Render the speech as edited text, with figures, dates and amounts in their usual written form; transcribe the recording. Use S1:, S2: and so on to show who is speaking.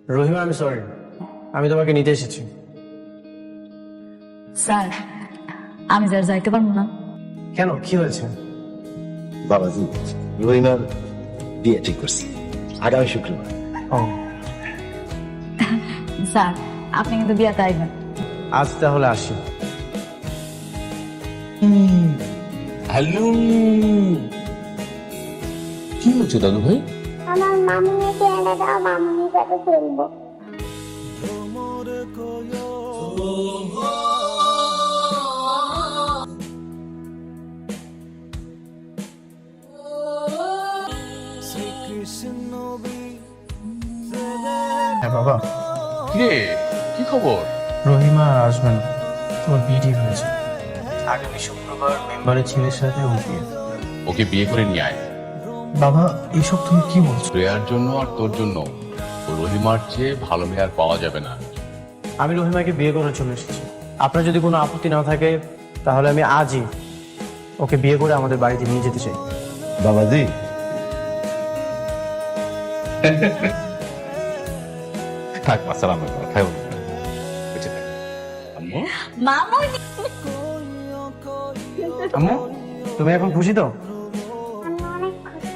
S1: রহিমা, আমি সরি, আমি তোমাকে নিতে এসেছি।
S2: স্যার, আমি স্যার যাইতে পারবো না।
S1: কেন, কি হয়েছে?
S3: বাবাজি, রহিমার বিয়ে ঠিক করছি আগামী শুক্রবার।
S1: ও,
S2: স্যার, আপনি কিন্তু বিয়াতে আইবেন।
S1: আজ তাহলে আসি।
S4: হ্যালো, কি হচ্ছে দাদু ভাই?
S5: আমার মামুনিকে এনে দাও, মামুনির সাথে খেলবো।
S1: হ্যাঁ বাবা।
S4: রে, কি খবর?
S1: রহিমা আর আসবে না, তোমার বিয়ে ঠিক হয়েছে। আগামী শুক্রবার মেম্বারের ছেলের সাথে ওর বিয়ে।
S4: ওকে বিয়ে করে নিয়ে আয়।
S1: বাবা, এইসব তুমি কি বলছো?
S4: শ্রেয়ার জন্য আর তোর জন্য রহিমার চেয়ে ভালো মেয়ে আর পাওয়া যাবে না।
S1: আমি রহিমাকে বিয়ে করে চলে এসেছি। আপনার যদি কোনো আপত্তি না থাকে তাহলে আমি আজই ওকে বিয়ে করে আমাদের বাড়িতে নিয়ে যেতে চাই।
S3: বাবাজি,
S4: থাক, আসসালাম আলাইকুম। খাই বেঁচে থাক। আম্মু,
S2: মামুনি,
S1: আম্মু, তুমি এখন খুশি তো?
S5: আমি অনেক খুশি।